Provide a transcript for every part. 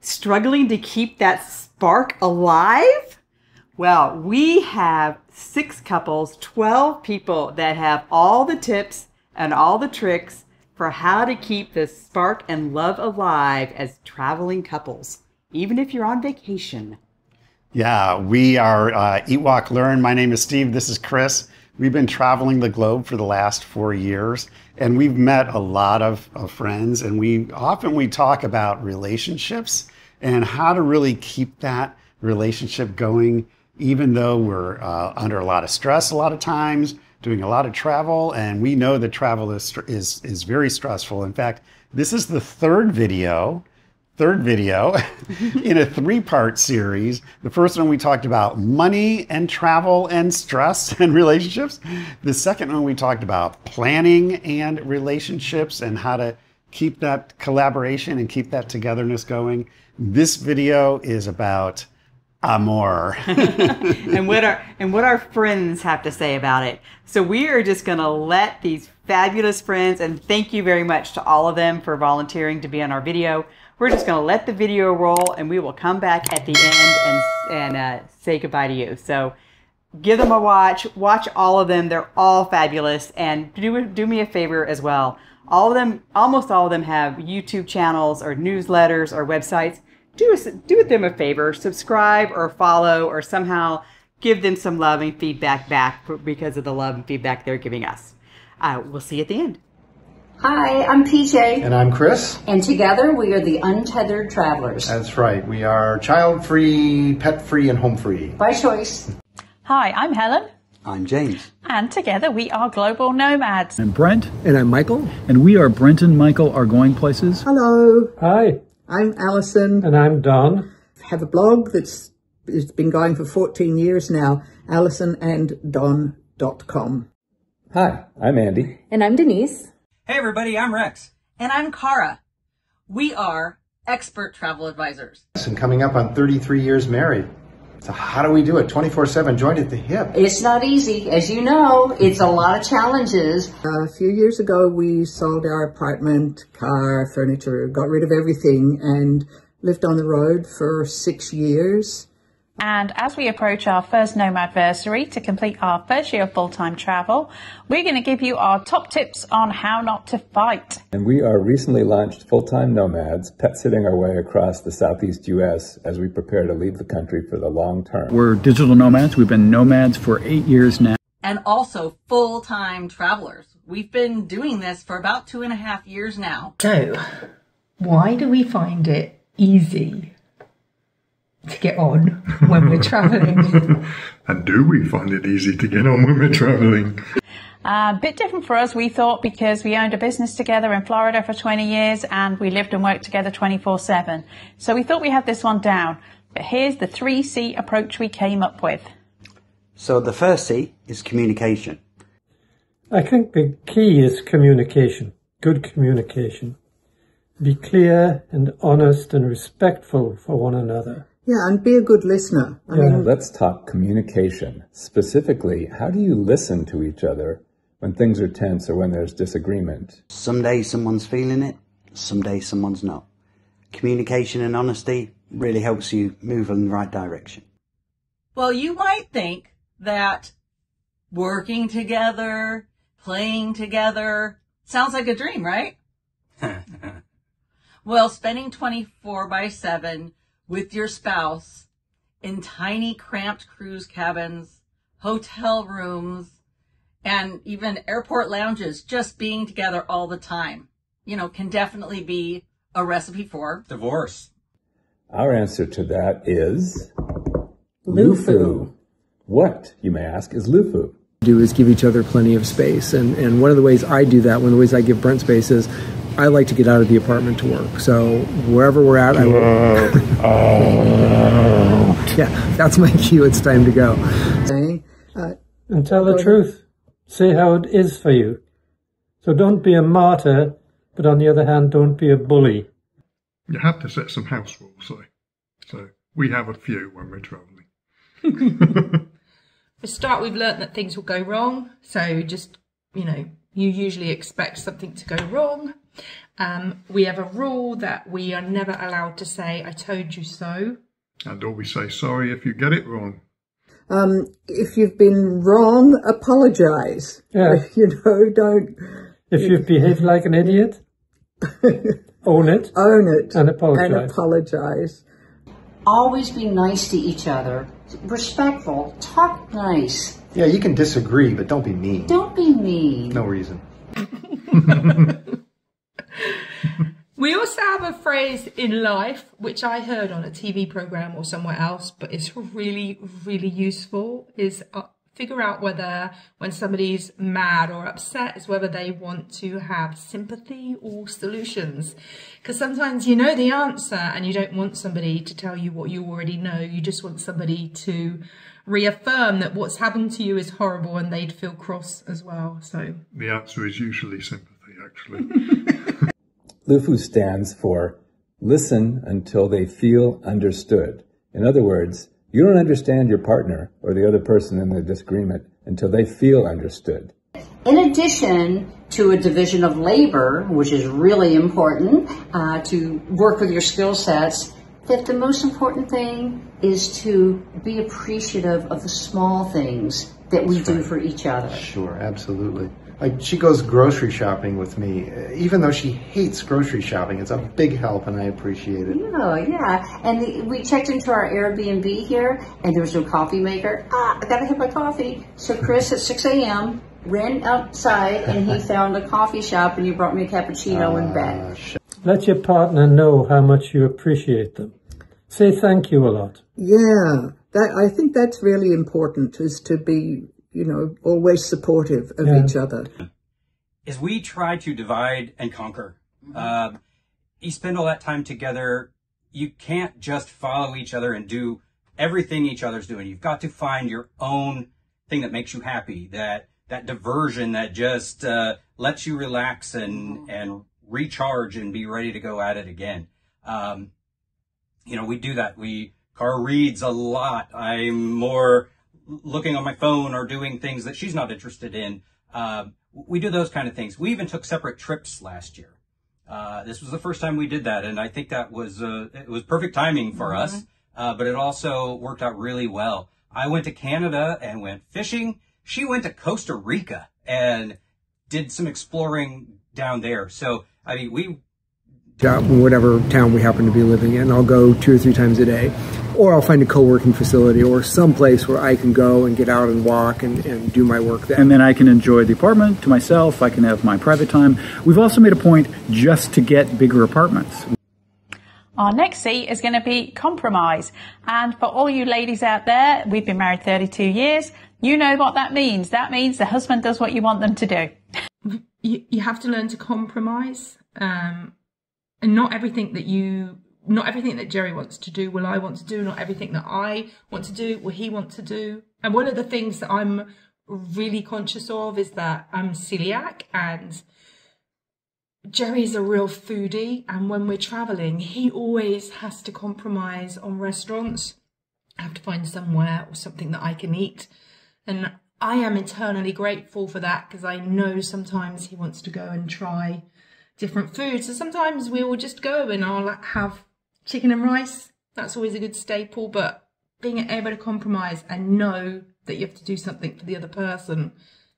Struggling to keep that spark alive? Well, we have 6 couples, 12 people that have all the tips and all the tricks for how to keep the spark and love alive as traveling couples, even if you're on vacation. Yeah, we are EatWalkLearn. My name is Steve. This is Chris. We've been traveling the globe for the last 4 years, and we've met a lot of friends, and we talk about relationships and how to really keep that relationship going, even though we're under a lot of stress a lot of times, doing a lot of travel, and we know that travel is very stressful. In fact, this is the third video in a 3-part series. The first one we talked about money and travel and stress and relationships. The second one we talked about planning and relationships and how to keep that collaboration and keep that togetherness going. This video is about amor. and what our friends have to say about it. So we are just going to let these fabulous friends, and thank you very much to all of them for volunteering to be on our video. We're just going to let the video roll, and we will come back at the end and say goodbye to you. So give them a watch. Watch all of them. They're all fabulous. And do me a favor as well. All of them, almost all of them, have YouTube channels or newsletters or websites. Do them a favor. Subscribe or follow or somehow give them some love and feedback back because of the love and feedback they're giving us. We'll see you at the end. Hi, I'm PJ. And I'm Chris. And together we are the Untethered Travelers. That's right. We are child-free, pet-free, and home-free. By choice. Hi, I'm Helen. I'm James. And together we are Global Nomads. I'm Brent. And I'm Michael. And we are Brent and Michael Are Going Places. Hello. Hi. I'm Alison. And I'm Don. I have a blog it's been going for 14 years now, AlisonandDon.com. Hi, I'm Andy. And I'm Denise. Hey everybody, I'm Rex. And I'm Cara. We are expert travel advisors. And coming up on 33 years married. So how do we do it? 24/7, joined at the hip. It's not easy. As you know, it's a lot of challenges. A few years ago, we sold our apartment, car, furniture, got rid of everything and lived on the road for 6 years. And as we approach our first Nomadversary to complete our first year of full-time travel, we're going to give you our top tips on how not to fight. And we are recently launched Full-Time Nomads, pet-sitting our way across the Southeast U.S. as we prepare to leave the country for the long term. We're digital nomads. We've been nomads for 8 years now. And also full-time travelers. We've been doing this for about 2.5 years now. So, why do we find it easy to get on when we're traveling? And do we find it easy to get on when we're traveling? A bit different for us, we thought, because we owned a business together in Florida for 20 years and we lived and worked together 24/7. So we thought we had this one down. But here's the 3C approach we came up with. So the first C is communication. I think the key is communication, good communication. Be clear and honest and respectful for one another. Yeah, and be a good listener. I mean, let's talk communication. Specifically, how do you listen to each other when things are tense or when there's disagreement? Some days someone's feeling it, some days someone's not. Communication and honesty really helps you move in the right direction. Well, you might think that working together, playing together, sounds like a dream, right? Well, spending 24/7 with your spouse in tiny cramped cruise cabins, hotel rooms, and even airport lounges, just being together all the time, can definitely be a recipe for divorce. Our answer to that is LUFU. What, you may ask, is LUFU? Do is give each other plenty of space. And one of the ways I do that, one of the ways I give Brent space is I like to get out of the apartment to work. So wherever we're at, I will. Yeah, that's my cue. It's time to go. And tell the truth. Say how it is for you. So don't be a martyr, but on the other hand, don't be a bully. You have to set some house rules, though. So we have a few when we're travelling. For a start, we've learnt that things will go wrong. So just, you usually expect something to go wrong. We have a rule that we are never allowed to say, I told you so. And always say sorry if you get it wrong. If you've been wrong, apologize. Yeah. Don't. If you've behaved like an idiot, own it. Own it. And apologize. And apologize. Always be nice to each other. Respectful. Talk nice. Yeah, you can disagree, but don't be mean. Don't be mean. No reason. We also have a phrase in life, which I heard on a TV program or somewhere else, but it's really, really useful, is figure out whether when somebody's mad or upset is whether they want to have sympathy or solutions. Because sometimes you know the answer and you don't want somebody to tell you what you already know. You just want somebody to reaffirm that what's happened to you is horrible and they'd feel cross as well. So the answer is usually sympathy, actually. LUFU stands for listen until they feel understood. In other words, you don't understand your partner or the other person in the disagreement until they feel understood. In addition to a division of labor, which is really important to work with your skill sets, that the most important thing is to be appreciative of the small things that we do for each other. Sure, absolutely. Like, she goes grocery shopping with me, even though she hates grocery shopping. It's a big help, and I appreciate it. Yeah. And we checked into our Airbnb here, and there was no coffee maker. I gotta have my coffee. So Chris, at 6 a.m., ran outside, and he found a coffee shop, and he brought me a cappuccino in bed. Let your partner know how much you appreciate them. Say thank you a lot. Yeah, I think that's really important, is to be, always supportive of each other. Is we try to divide and conquer. You spend all that time together. You can't just follow each other and do everything each other's doing. You've got to find your own thing that makes you happy, that diversion that just lets you relax and recharge and be ready to go at it again. We do that. Cara reads a lot. I'm more looking on my phone or doing things that she's not interested in. We do those kind of things. We even took separate trips last year. This was the first time we did that, and I think that was it was perfect timing for us, but it also worked out really well. I went to Canada and went fishing. She went to Costa Rica and did some exploring down there. So, whatever town we happen to be living in, I'll go 2 or 3 times a day. Or I'll find a co-working facility or some place where I can go and get out and walk and do my work there. And then I can enjoy the apartment to myself. I can have my private time. We've also made a point just to get bigger apartments. Our next C is going to be compromise. And for all you ladies out there, we've been married 32 years. You know what that means. That means the husband does what you want them to do. You have to learn to compromise. And not everything that Jerry wants to do will I want to do. Not everything that I want to do will he want to do. And one of the things that I'm really conscious of is that I'm celiac and Jerry's a real foodie. And when we're traveling, he always has to compromise on restaurants. I have to find somewhere or something that I can eat. And I am eternally grateful for that, because I know sometimes he wants to go and try different foods. So sometimes we will just go and I'll have chicken and rice. That's always a good staple, but being able to compromise and know that you have to do something for the other person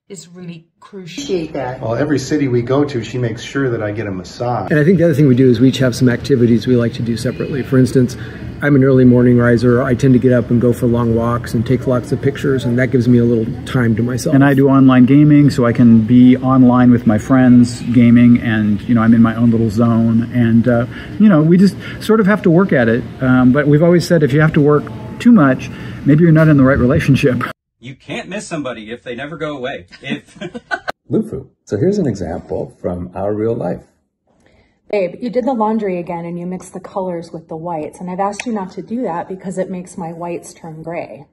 is really crucial. Well, every city we go to, she makes sure that I get a massage. And I think the other thing we do is we each have some activities we like to do separately. For instance, I'm an early morning riser. I tend to get up and go for long walks and take lots of pictures, and that gives me a little time to myself. And I do online gaming, so I can be online with my friends gaming, and I'm in my own little zone. And we just sort of have to work at it. But we've always said if you have to work too much, maybe you're not in the right relationship. You can't miss somebody if they never go away. LUFU. So here's an example from our real life. Babe, you did the laundry again and you mixed the colors with the whites. And I've asked you not to do that because it makes my whites turn gray.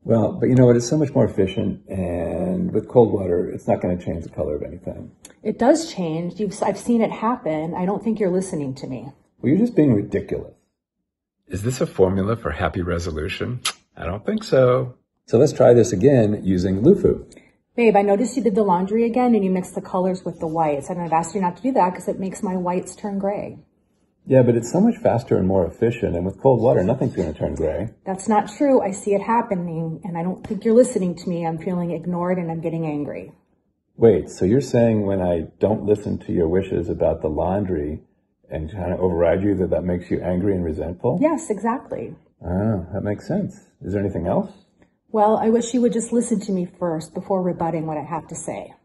Well, but you know what? It's so much more efficient. And with cold water, it's not going to change the color of anything. It does change. I've seen it happen. I don't think you're listening to me. Well, you're just being ridiculous. Is this a formula for happy resolution? I don't think so. So let's try this again using LUFU. Babe, I noticed you did the laundry again and you mixed the colors with the whites. And I've asked you not to do that because it makes my whites turn gray. Yeah, but it's so much faster and more efficient, and with cold water, nothing's going to turn gray. That's not true. I see it happening, and I don't think you're listening to me. I'm feeling ignored and I'm getting angry. Wait, so you're saying when I don't listen to your wishes about the laundry and kind of override you, that makes you angry and resentful? Yes, exactly. Ah, that makes sense. Is there anything else? Well, I wish you would just listen to me first before rebutting what I have to say.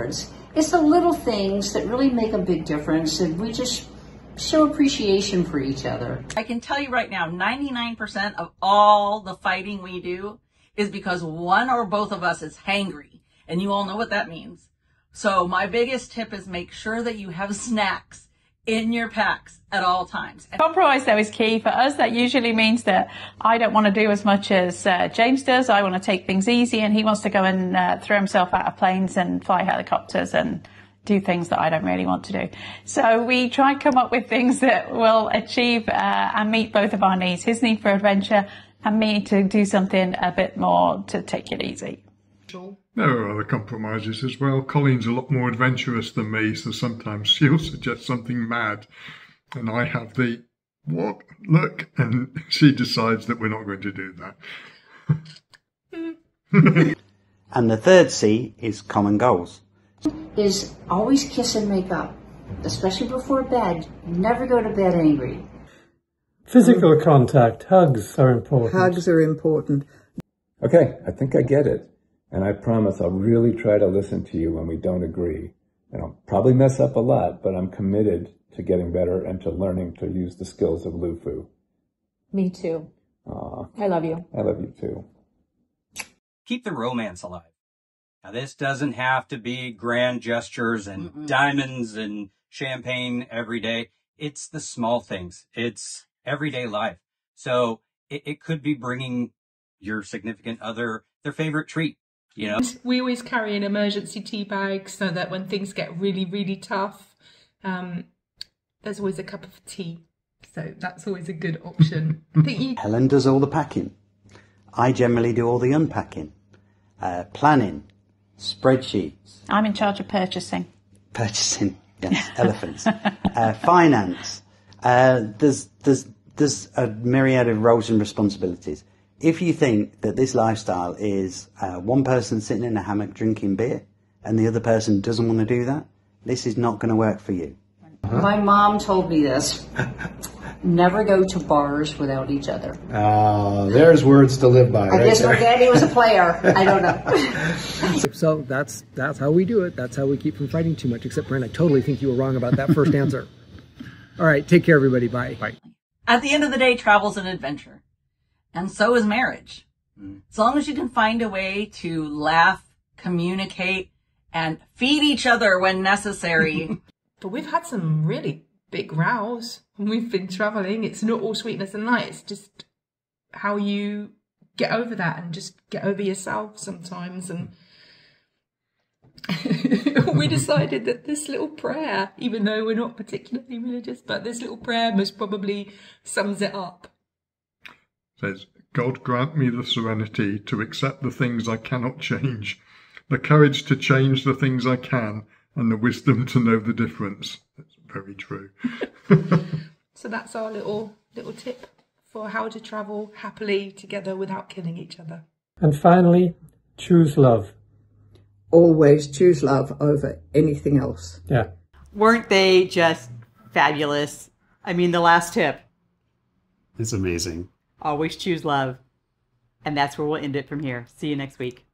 It's the little things that really make a big difference, and we just show appreciation for each other. I can tell you right now, 99% of all the fighting we do is because one or both of us is hangry, and you all know what that means. So my biggest tip is make sure that you have snacks in your packs at all times. Compromise, though, is key for us. That usually means that I don't want to do as much as James does. I want to take things easy, and he wants to go and throw himself out of planes and fly helicopters and do things that I don't really want to do. So we try and come up with things that will achieve and meet both of our needs, his need for adventure and me to do something a bit more to take it easy. There are other compromises as well. Colleen's a lot more adventurous than me, so sometimes she'll suggest something mad, and I have the, what, look, and she decides that we're not going to do that. And the third C is common goals. Is always kiss and make up, especially before bed. Never go to bed angry. Physical contact, hugs are important. Hugs are important. Okay, I think I get it. And I promise I'll really try to listen to you when we don't agree. And I'll probably mess up a lot, but I'm committed to getting better and to learning to use the skills of Lufu. Me too. Aw. I love you. I love you too. Keep the romance alive. Now, this doesn't have to be grand gestures and diamonds and champagne every day. It's the small things. It's everyday life. So it could be bringing your significant other their favorite treat. You know? We always carry an emergency tea bag so that when things get really, really tough, there's always a cup of tea. So that's always a good option. Helen does all the packing. I generally do all the unpacking. Planning. Spreadsheets. I'm in charge of purchasing. Purchasing, yes, elephants. Finance. There's a myriad of roles and responsibilities. If you think that this lifestyle is one person sitting in a hammock drinking beer and the other person doesn't want to do that, this is not going to work for you. My mom told me this. Never go to bars without each other. There's words to live by. I guess my daddy was a player. I don't know. So that's how we do it. That's how we keep from fighting too much. Except, Brent, I totally think you were wrong about that first answer. All right, take care, everybody. Bye. Bye. At the end of the day, travel's an adventure. And so is marriage. As long as you can find a way to laugh, communicate, and feed each other when necessary. But we've had some really big rows when we've been travelling. It's not all sweetness and light. It's just how you get over that and just get over yourself sometimes. And we decided that this little prayer, even though we're not particularly religious, but this little prayer most probably sums it up. Says, God grant me the serenity to accept the things I cannot change, the courage to change the things I can, and the wisdom to know the difference. That's very true. So that's our little tip for how to travel happily together without killing each other. And finally, choose love. Always choose love over anything else. Yeah. Weren't they just fabulous? I mean, the last tip. It's amazing. Always choose love. And that's where we'll end it from here. See you next week.